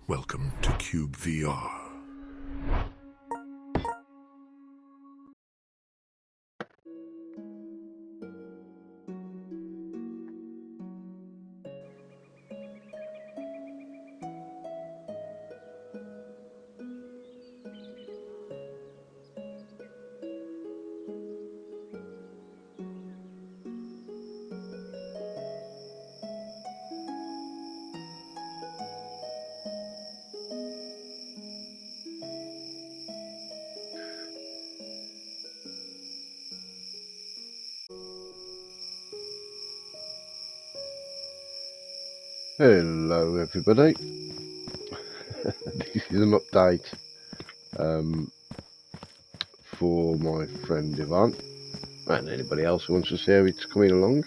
Welcome to cyubeVR. Hello everybody, this is an update for my friend Yvonne and anybody else who wants to see how it's coming along.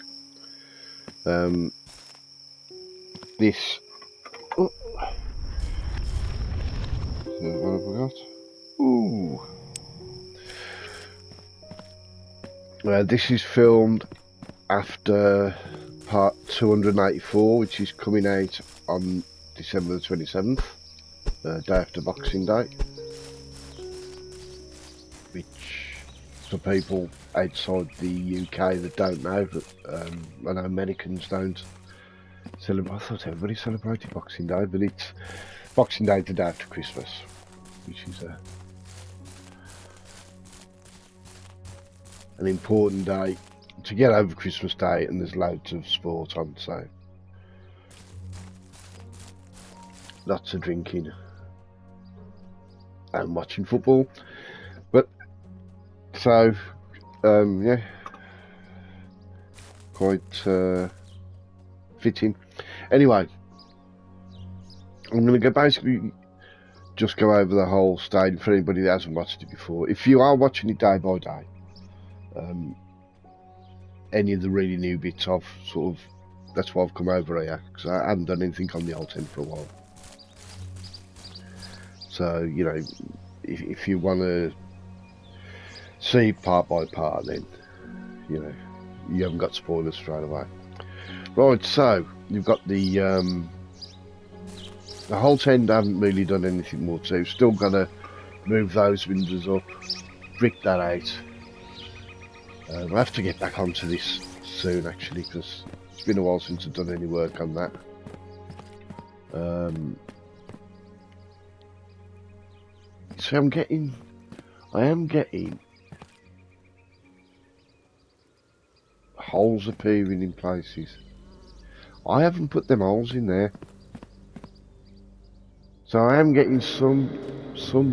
This what have I got? Ooh. This is filmed after part 284, which is coming out on December the 27th, day after Boxing Day, which for people outside the UK that don't know, but I know Americans don't celebrate. I thought everybody celebrated Boxing Day, but it's Boxing Day the day after Christmas, which is an important day to get over Christmas Day, and there's loads of sport on, so lots of drinking and watching football. But so yeah, quite fitting. Anyway, I'm going to basically just go over the whole stage for anybody that hasn't watched it before. If you are watching it day by day, any of the really new bits I've sort of, that's why I've come over here, because I haven't done anything on the old 10 for a while. So, you know, if you want to see part by part, then, you know, you haven't got spoilers straight away. Right, so you've got the whole 10 haven't really done anything more to. Still got to move those windows up, brick that out. I have to get back onto this soon, actually, because it's been a while since I've done any work on that. So I am getting holes appearing in places. I haven't put them holes in there. So I am getting some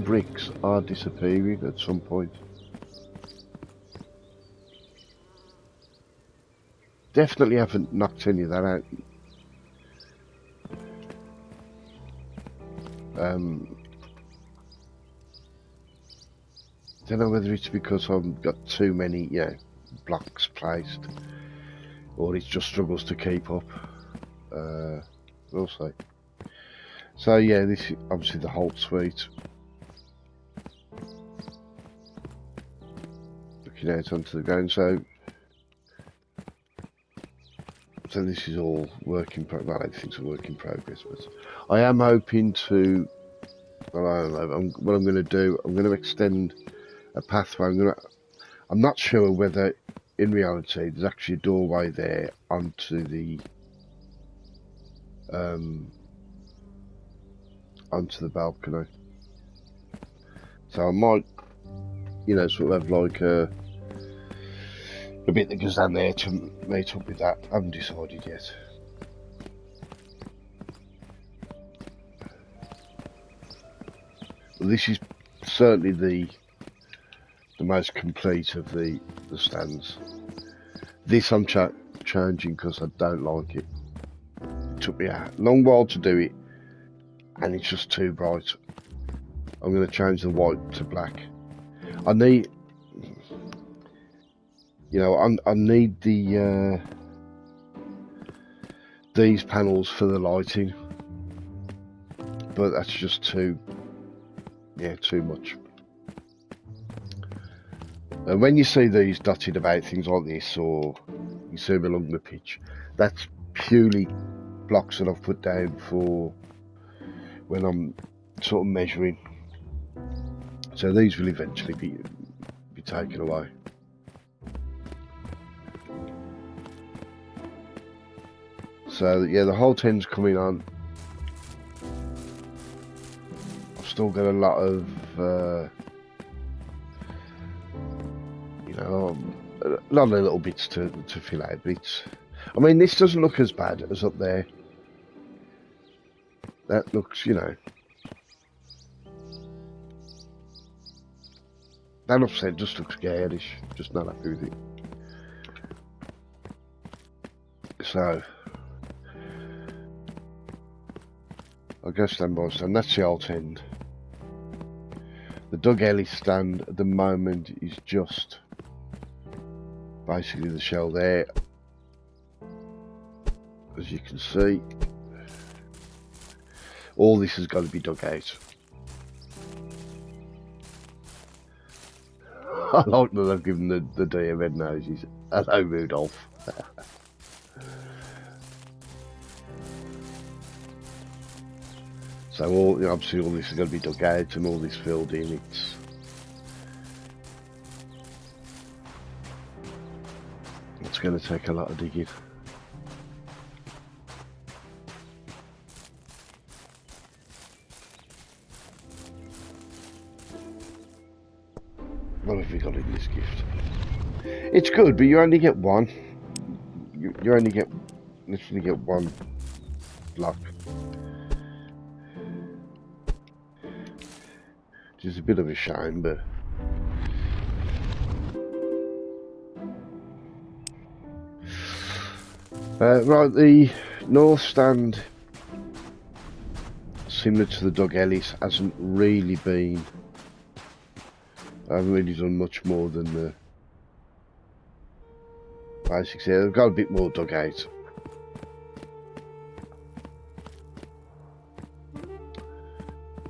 bricks are disappearing at some point. Definitely haven't knocked any of that out. Don't know whether it's because I've got too many, blocks placed, or it just struggles to keep up. We'll see. So yeah, this is obviously the Holt suite. Looking out onto the ground, so this is all work in progress. Well, everything's a work in progress, but I am hoping to. Well, I don't know. What I'm going to do, I'm going to extend a pathway. I'm not sure whether, in reality, there's actually a doorway there onto the balcony. So I might, sort of have like a bit that goes down there to meet up with that. I haven't decided yet. Well, this is certainly the most complete of the stands. This I'm changing because I don't like it. It took me a long while to do it, and it's just too bright. I'm going to change the white to black. I need, I need the these panels for the lighting, but that's just too much. And when you see these dotted about, things like this, or you see them along the pitch, that's purely blocks that I've put down for when I'm sort of measuring. So these will eventually be taken away. So yeah, the whole tent's coming on. I've still got a lot of you know, a lot of little bits to fill out. Bits. I mean, this doesn't look as bad as up there. That looks, you know, that upset just looks garish. Just not happy with it. So I'll go stand by stand. That's the alt end. The Doug Ellis stand at the moment is just basically the shell there. As you can see, all this has got to be dug out. I like that I've given the deer red noses. Hello, Rudolph. So obviously all this is going to be dug out and all this filled in. It's going to take a lot of digging. What have we got in this gift? It's good, but you only get one. You only get, literally get one block. Which is a bit of a shame, but... right, the north stand, similar to the Doug Ellis, hasn't really been... I haven't really done much more than the basics here. I've got a bit more dug out.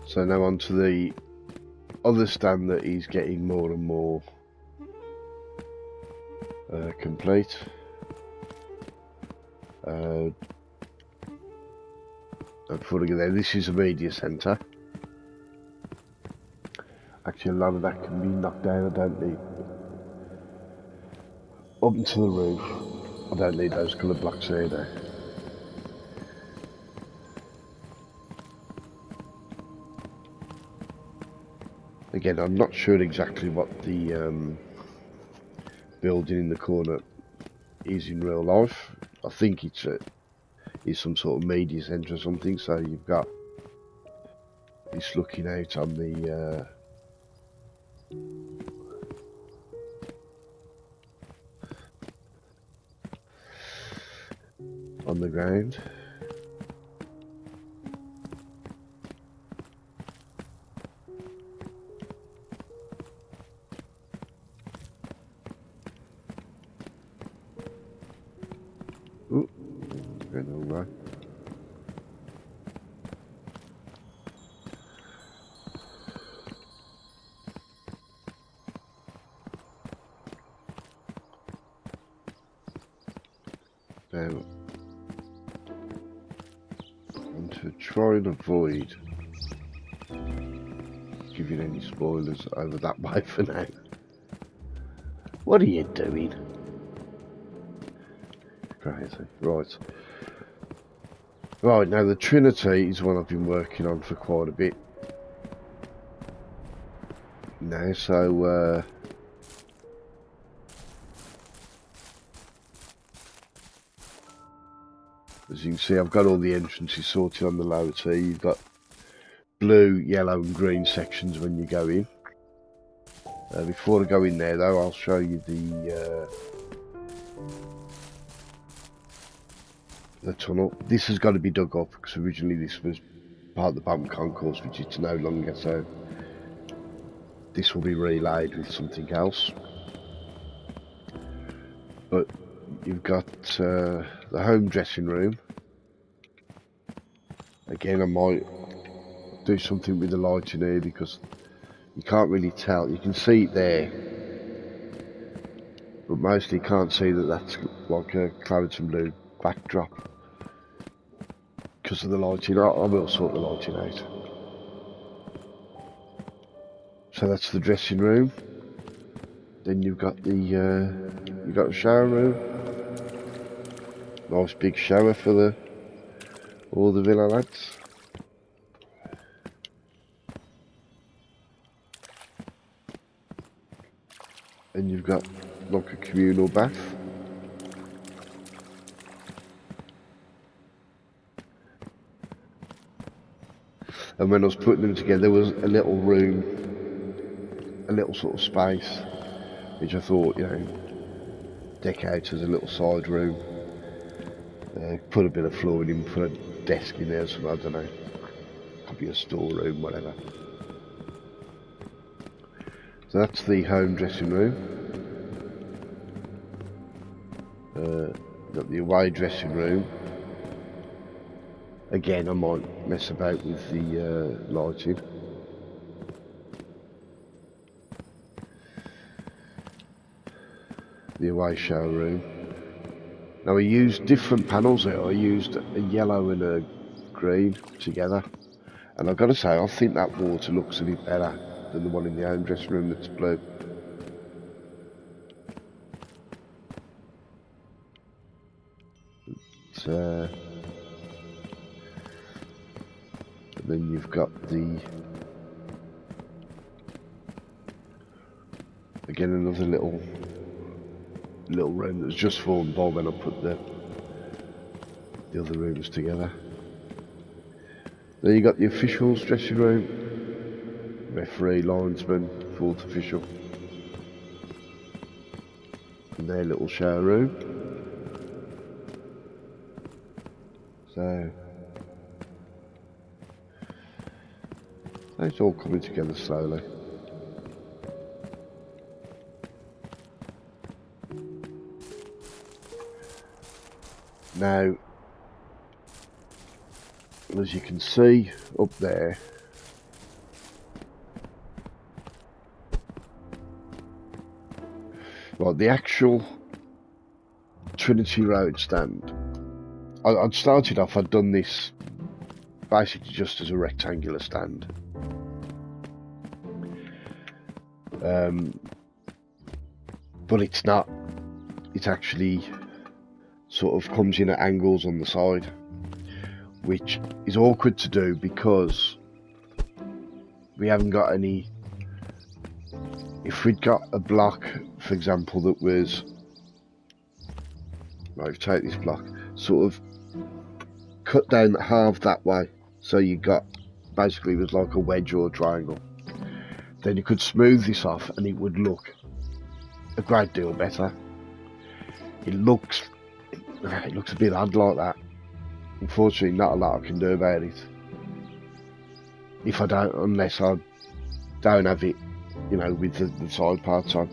So now on to the other stand that is getting more and more complete. Before I get there, this is a media centre. Actually, a lot of that can be knocked down. I don't need up into the roof. I don't need those colour blocks either. Again, I'm not sure exactly what the building in the corner is in real life. I think it's some sort of media centre or something. So you've got this looking out on the ground. Ooh, going the wrong way. Now, and to try and avoid giving any spoilers over that way for now. What are you doing? Crazy. Right. Right, now the Trinity is one I've been working on for quite a bit now, so as you can see, I've got all the entrances sorted on the lower T. You've got blue, yellow and green sections when you go in. Before I go in there though, I'll show you the tunnel. This has got to be dug up because originally this was part of the bump concourse, which it's no longer, so this will be relayed with something else. But you've got the home dressing room. Again, I might do something with the lighting here because you can't really tell. You can see it there, but mostly can't see that that's like a Claritin blue backdrop because of the lighting. I will sort the lighting out. So that's the dressing room. Then you've got the shower room. Nice big shower for all the villa lads. And you've got like a communal bath. And when I was putting them together, there was a little room, a little sort of space, which I thought, you know, deck out as a little side room. Put a bit of flooring in, put a desk in there, so I don't know, could be a storeroom, whatever. So that's the home dressing room. Got the away dressing room. Again, I might mess about with the lighting. The away shower room. Now I used different panels here. I used a yellow and a green together. And I've got to say, I think that water looks a bit better than the one in the home dressing room that's blue. And then you've got the, again, another little room that's just formed by when I put the other rooms together. Then you got the officials dressing room, referee, linesman, fourth official, and their little shower room. So it's all coming together slowly. Now, as you can see up there, right, the actual Trinity Road stand, I'd started off, I'd done this basically just as a rectangular stand. But it's not, it actually sort of comes in at angles on the side, which is awkward to do because we haven't got any. If we'd got a block, for example, that was, right, take this block, sort of cut down half that way, so you got, basically it was like a wedge or a triangle, then you could smooth this off and it would look a great deal better. It looks a bit odd like that. Unfortunately, not a lot I can do about it. Unless I don't have it, you know, with the side parts on.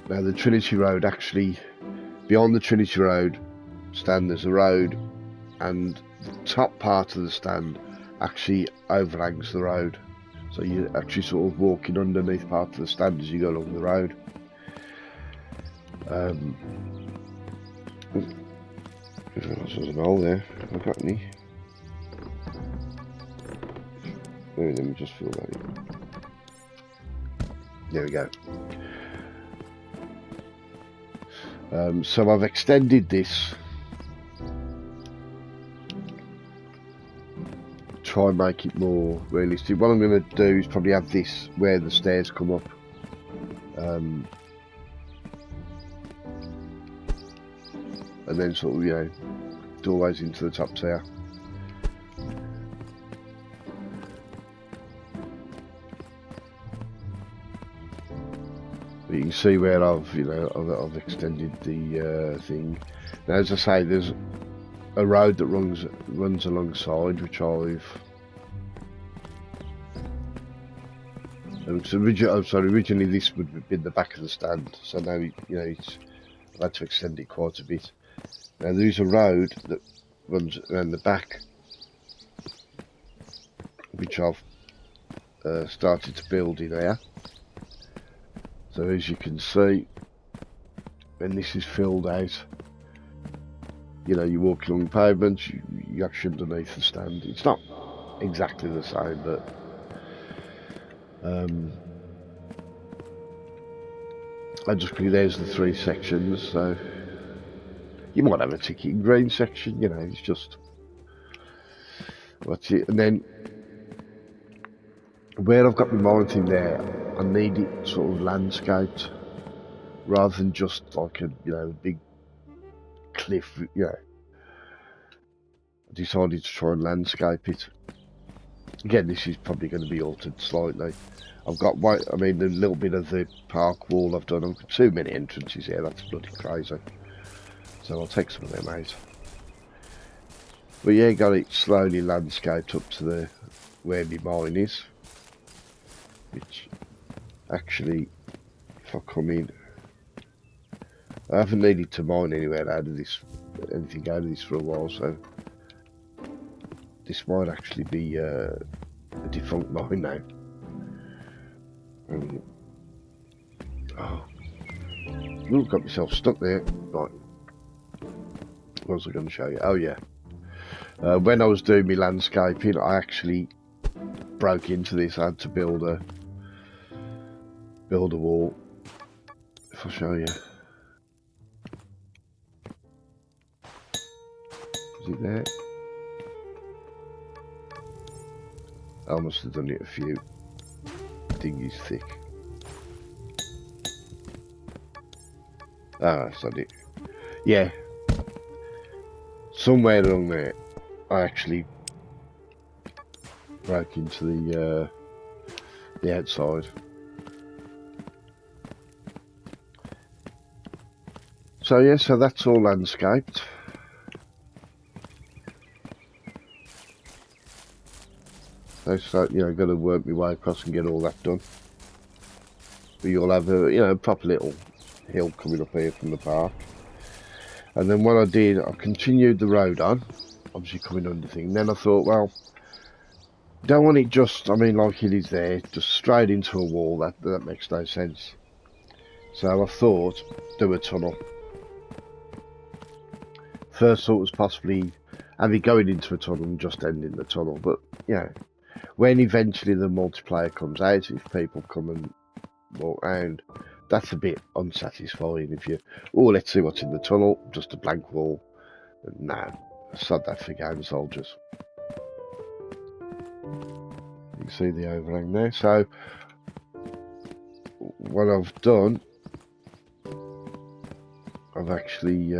Now the Trinity Road, actually, beyond the Trinity Road stand there's a road, and the top part of the stand actually overhangs the road. So you're actually sort of walking underneath part of the stand as you go along the road. There's an hole there. Have I got any? Let me just fill that in. There we go. So I've extended this. Try and make it more realistic. What I'm going to do is probably have this where the stairs come up. And then sort of, you know, doorways into the top tier. But you can see where I've extended the thing. Now, as I say, there's a road that runs alongside, which I've. Originally this would have been the back of the stand, so now I've had to extend it quite a bit. Now there is a road that runs around the back, which I've started to build in there. So as you can see, when this is filled out, you know, you walk along the pavement, you're actually underneath the stand. It's not exactly the same, but I just think there's the 3 sections. So you might have a ticket in green section, you know, it's just what's it. And then where I've got my mountain there, I need it sort of landscaped rather than just like a, you know, big cliff. You know, I decided to try and landscape it. Again, this is probably going to be altered slightly. I've got white, I mean, a little bit of the park wall I've done. I've got too many entrances here, that's bloody crazy. So I'll take some of them out. But yeah, got it slowly landscaped up to the where my mine is. Which actually, if I come in, I haven't needed to mine anywhere out of this, anything out of this for a while, so this might actually be a defunct mine now. Oh, ooh, got myself stuck there. Right, what was I going to show you? Oh yeah, when I was doing my landscaping, I actually broke into this. I had to build a wall. If I show you, is it there? I must have done it a few. The thing is thick. Ah, that's not it. Yeah. Somewhere along there, I actually broke into the outside. So yeah, so that's all landscaped. So, you know, got to work my way across and get all that done. But you'll have a, you know, proper little hill coming up here from the park. And then what I did, I continued the road on, obviously coming under thing. Then I thought, well, don't want it just, I mean, like it is there, just straight into a wall. That makes no sense. So I thought, do a tunnel. First thought was possibly have it going into a tunnel and just ending the tunnel. But, you know, when eventually the multiplayer comes out, if people come and walk around, that's a bit unsatisfying. If you, oh, let's see what's in the tunnel, just a blank wall. Nah, sod that for game soldiers. You can see the overhang there. So what I've done, I've actually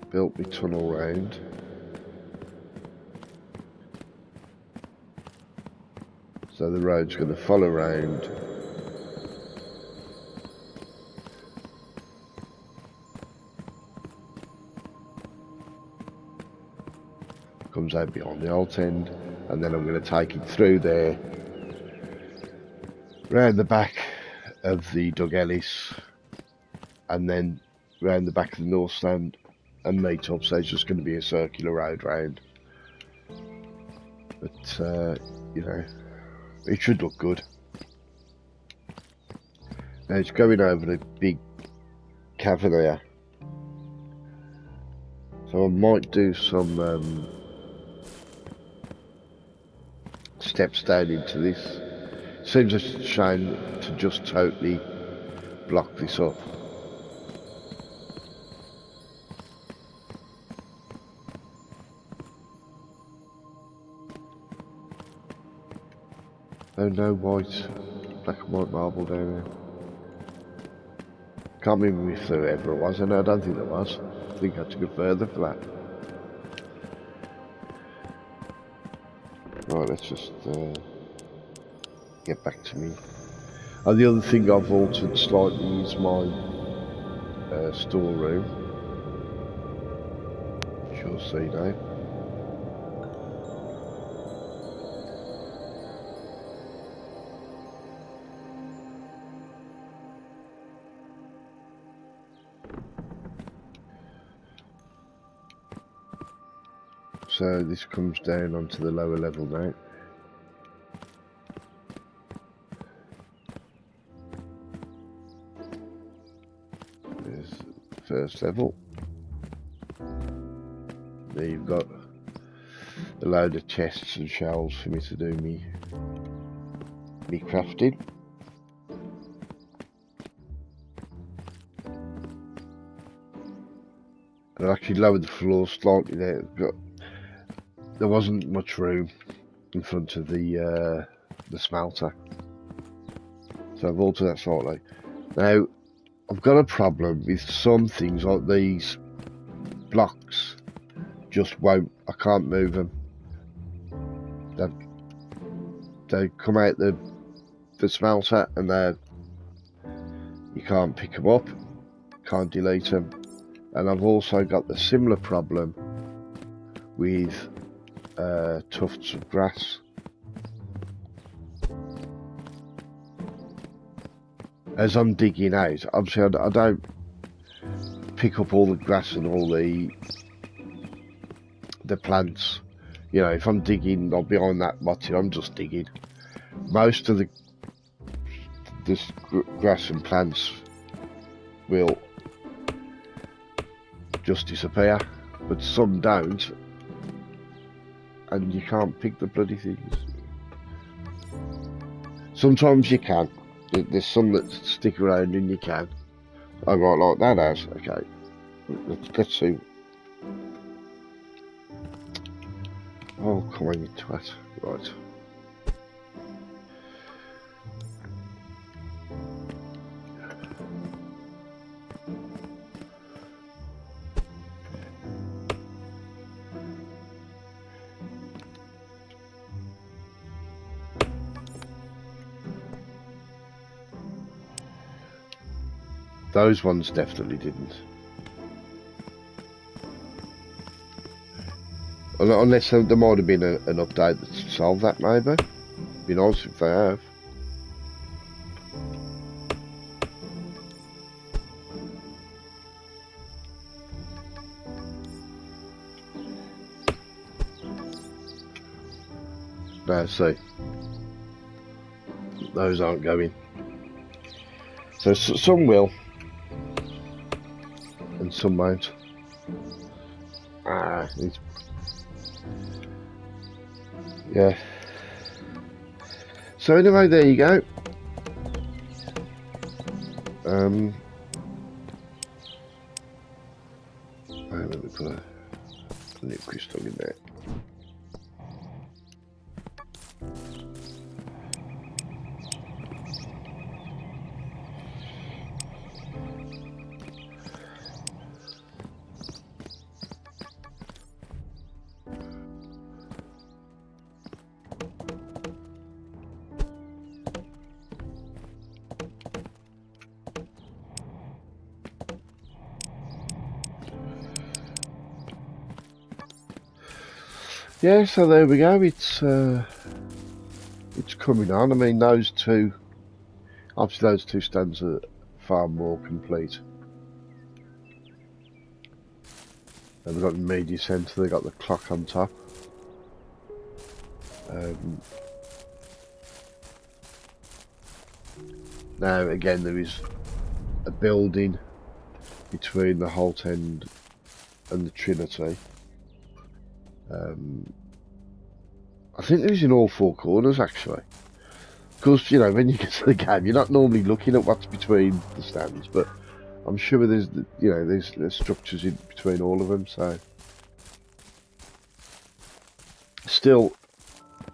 built my tunnel round. So the road's going to follow round. Comes out beyond the alt end, and then I'm going to take it through there, round the back of the Doug Ellis, and then round the back of the North Stand and meet up. So it's just going to be a circular road round. But you know, it should look good. Now it's going over the big cavern here, so I might do some steps down into this. Seems a shame to just totally block this up. Oh, no white, black and white marble down there. Can't remember if there ever was. I don't think there was. I think I had to go further for that. Right, let's just get back to me. Oh, the other thing I've altered slightly is my storeroom, which you'll see now. So this comes down onto the lower level now. There's the first level. There you've got a load of chests and shelves for me to do me crafting. And I actually lowered the floor slightly there, but there wasn't much room in front of the smelter, so I've altered that slightly. Now I've got a problem with some things like these blocks. Just won't. I can't move them. They come out the smelter and you can't pick them up, can't delete them. And I've also got the similar problem with tufts of grass. As I'm digging out, obviously I don't pick up all the grass and all the plants. You know, if I'm digging, not behind that motti, I'm just digging. Most of this grass and plants will just disappear, but some don't, and you can't pick the bloody things. Sometimes you can. There's some that stick around and you can. I might like that as. Okay, let's see. Oh, come on, you twat. Right. Those ones definitely didn't. Unless there might have been an update that solved that, maybe. Be nice if they have. No, see. Those aren't going. So some will. And some won't. Yeah. So anyway, there you go. Let me put a new crystal in there. Yeah, so there we go. It's coming on. I mean, those two, obviously those two stands are far more complete. And they've got the media centre, they've got the clock on top. Now again, there is a building between the Holt End and the Trinity. I think there is in all four corners actually. Of course, you know, when you get to the game, you're not normally looking at what's between the stands, but I'm sure there's, you know, there's structures in between all of them. So still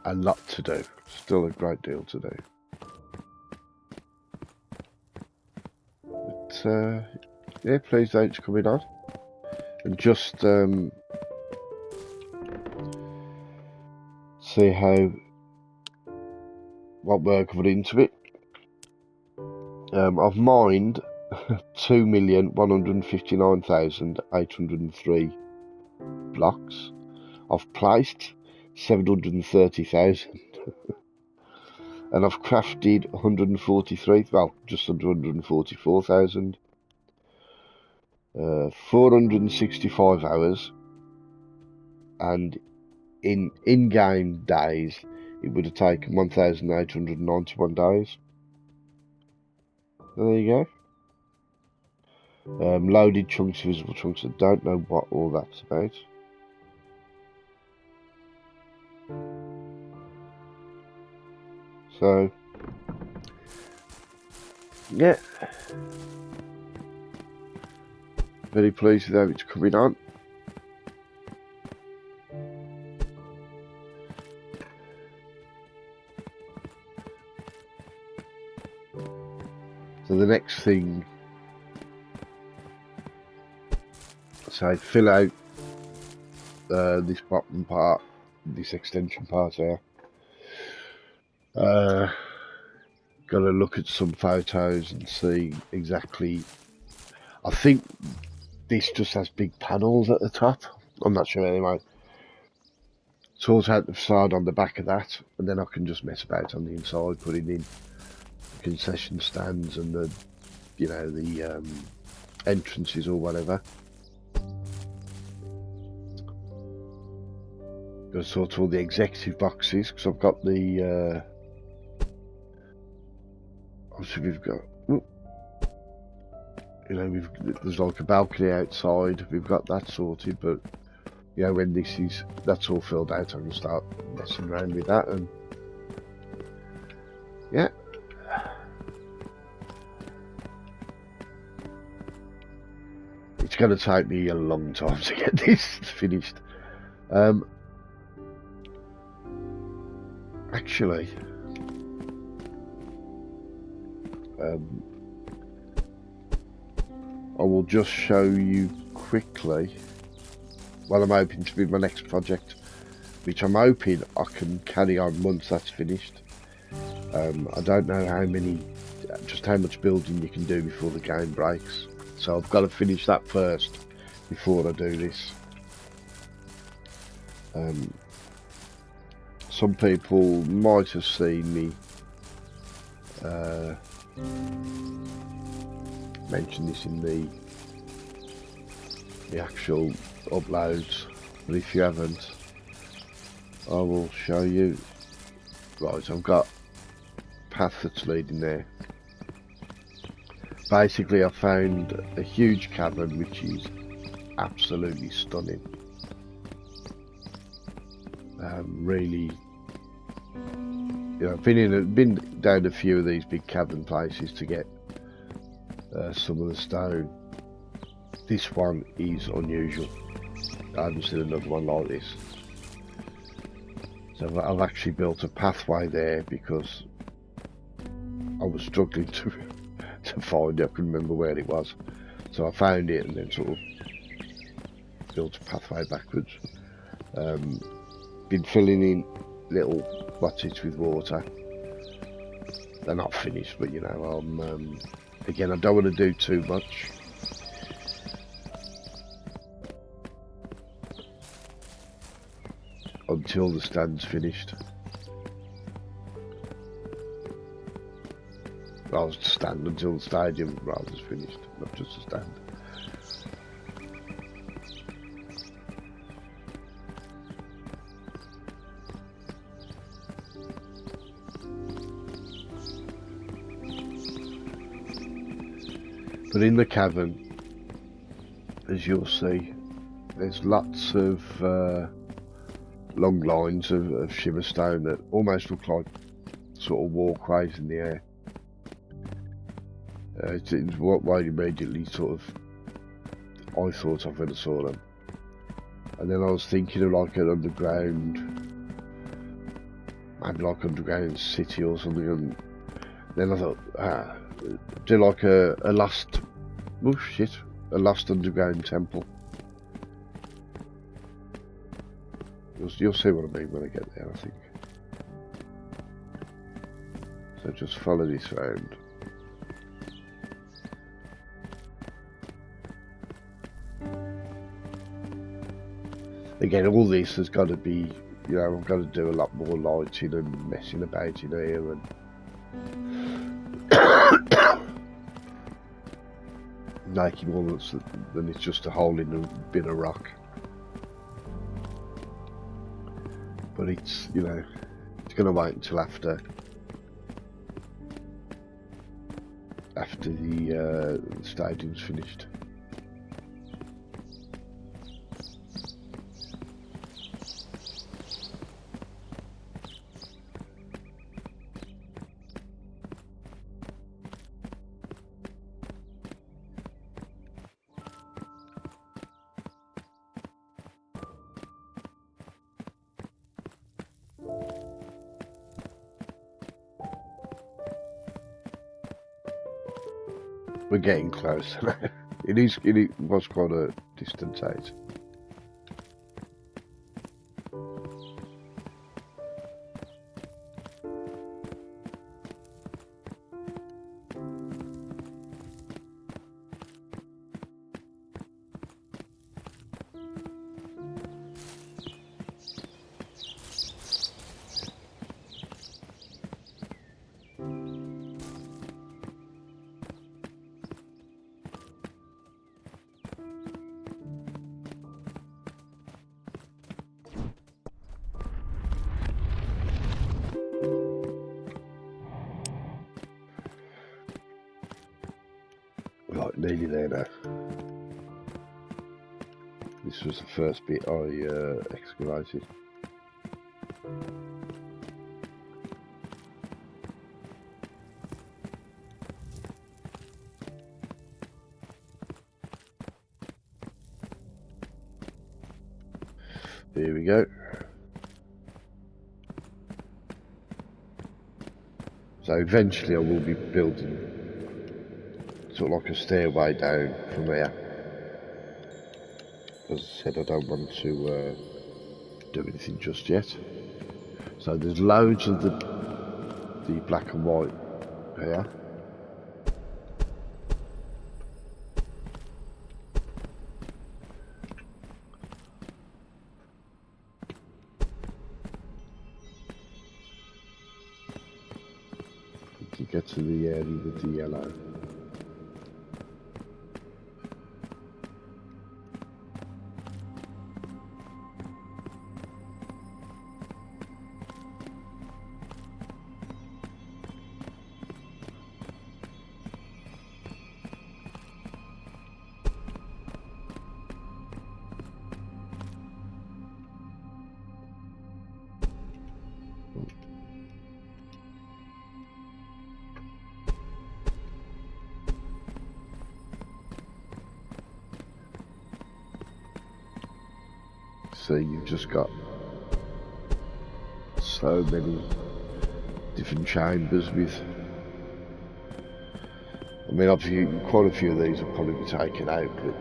a lot to do. Still a great deal to do. But yeah, please don't coming on. And just see what work I've put into it. I've mined 2,159,803 blocks. I've placed 730,000. And I've crafted 143, well, just under 144,000. 465 hours. And in-game days, it would have taken 1,891 days. There you go. Loaded chunks, visible chunks. I don't know what all that's about. So, yeah, very pleased with how it's coming on. So the next thing, so fill out this bottom part, this extension part here. Got to look at some photos and see exactly. I think this just has big panels at the top. I'm not sure anyway. Sort out the facade on the back of that, and then I can just mess about on the inside, putting in concession stands and the, you know, the entrances or whatever. Got to sort all the executive boxes because I've got the. Obviously, we've got. You know, there's like a balcony outside. We've got that sorted, but you know, when that's all filled out, I can start messing around with that, and yeah. It's going to take me a long time to get this finished. Actually, I will just show you quickly what I'm hoping to be my next project, which I'm hoping I can carry on once that's finished. I don't know just how much building you can do before the game breaks, so I've got to finish that first before I do this. Some people might have seen me mention this in the actual uploads, but if you haven't, I will show you. Right, I've got a path that's leading there. Basically, I found a huge cavern which is absolutely stunning. Really, you know, I've been down a few of these big cavern places to get some of the stone. This one is unusual. I haven't seen another one like this. So I've actually built a pathway there because I was struggling to find it. I couldn't remember where it was. So I found it and then sort of built a pathway backwards. Been filling in little buckets with water. They're not finished, but you know, again, I don't want to do too much. Until the stand's finished. Well, to stand until the stadium rather is finished, not just a stand. But in the cavern, as you'll see, there's lots of long lines of shimmer stone that almost look like sort of walkways in the air. It's what I immediately sort of I thought of when I saw them, and then I was thinking of like an underground, maybe like underground city or something, and then I thought, do like a lost, oh shit, a lost underground temple. You'll see what I mean when I get there, I think. So just follow this round. Again, all this has got to be, you know, I've got to do a lot more lighting and messing about in here, and making more than it's just a hole in a bin of rock. But it's, you know, it's going to wait until after after the stadium's finished. We're getting close. It was quite a distance out. Right, nearly there now. This was the first bit I excavated. Here we go. So eventually I will be building sort of like a stairway down from here. As I said, I don't want to do anything just yet. So there's loads of the black and white here. To get to the area with the yellow. So you've just got so many different chambers with, I mean obviously quite a few of these will probably be taken out, but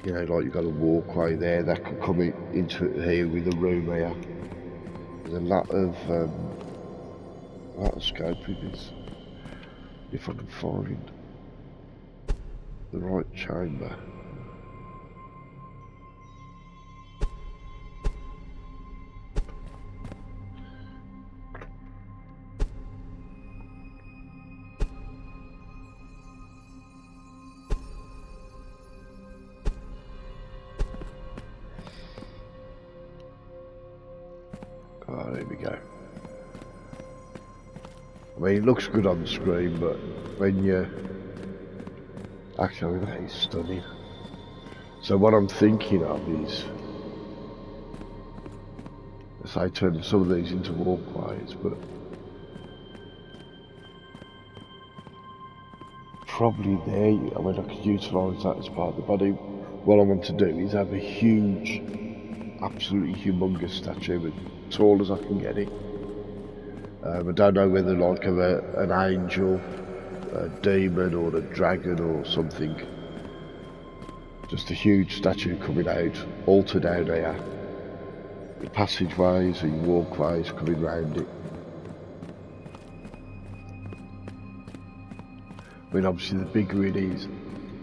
you know, like you've got a walkway there that could come into it here with a room here. There's a lot of scope in this, if I can find the right chamber. Oh, there we go. I mean, it looks good on the screen, but when you actually, that is stunning. So what I'm thinking of is, let's say, turn some of these into walkways, but probably there, I mean, I could utilise that as part of the body. What I want to do is have a huge, absolutely humongous statue, as tall as I can get it. I don't know whether like of an angel, a demon or a dragon or something. Just a huge statue coming out, altar down here. The passageways and walkways coming round it. I mean obviously the bigger it is,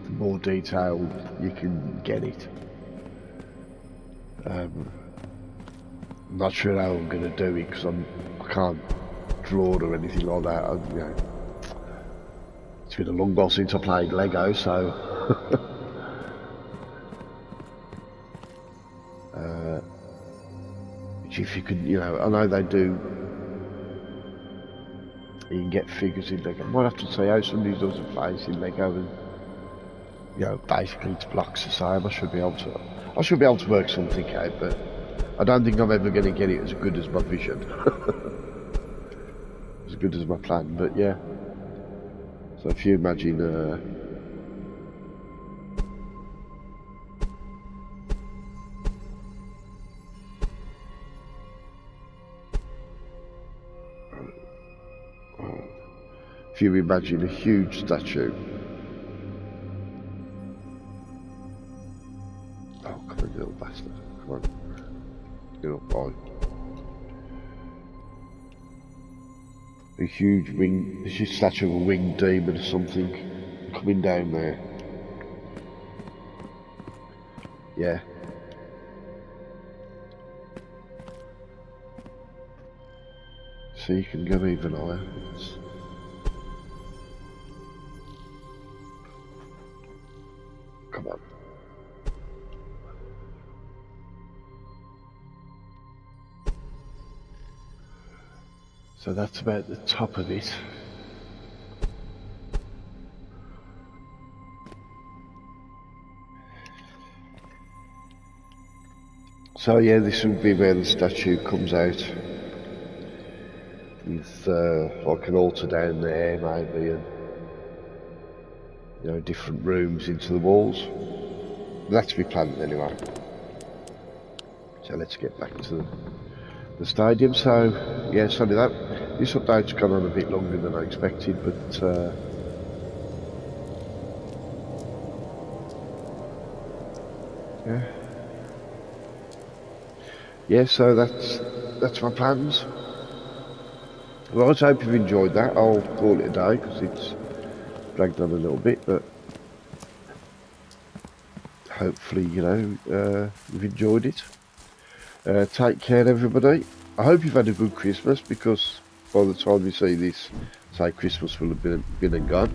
the more detailed you can get it. I'm not sure how I'm going to do it because I can't draw or anything like that. You know, it's been a long while since I played Lego, so which if you could, you know, I know they do You can get figures in there. I might have to say how somebody does a face in Lego and, you know, basically it's blocks the same. I should be able to work something out, but I don't think I'm ever going to get it as good as my vision. As good as my plan, but yeah. So if you imagine if you imagine a huge statue. Oh, come on, you little bastard. Come on. Get up, boy. A huge wing, this is a statue of a winged demon or something coming down there. Yeah. So you can go even higher. Come on. So that's about the top of it. So yeah, this will be where the statue comes out. With like an altar down there maybe, and you know, different rooms into the walls. That's my plan anyway. So let's get back to the stadium. So yeah, sorry that this update's gone on a bit longer than I expected, but yeah. So that's my plans. Well, I hope you've enjoyed that. I'll call it a day because it's dragged on a little bit, but hopefully, you know, you've enjoyed it. Take care, everybody. I hope you've had a good Christmas, because by the time you see this, say Christmas will have been and gone.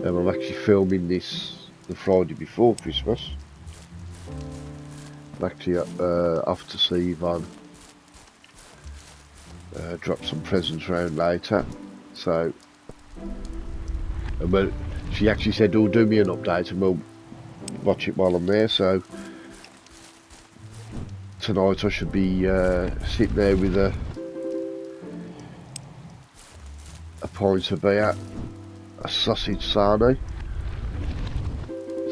I'm actually filming this the Friday before Christmas. I'm actually off to see Yvonne. Drop some presents around later. So, but she actually said, "Oh, do me an update and we'll watch it while I'm there." So tonight I should be sitting there with a pint of beer, a sausage sarnie.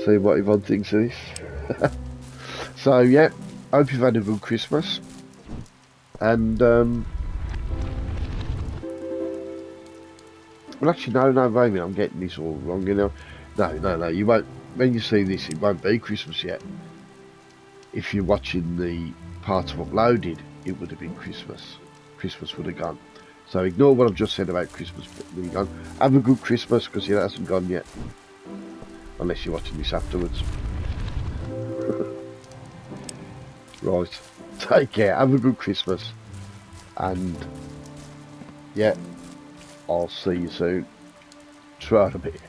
See what Yvonne thinks of this. So yeah, hope you've had a good Christmas, and well, actually no, maybe I'm getting this all wrong, you know. No, you won't. When you see this, it won't be Christmas yet. If you're watching the part of uploaded, it would have been Christmas. Christmas would have gone. So ignore what I've just said about Christmas being gone. Have a good Christmas, because it hasn't gone yet. Unless you're watching this afterwards. Right. Take care. Have a good Christmas. And yeah, I'll see you soon. Try a bit.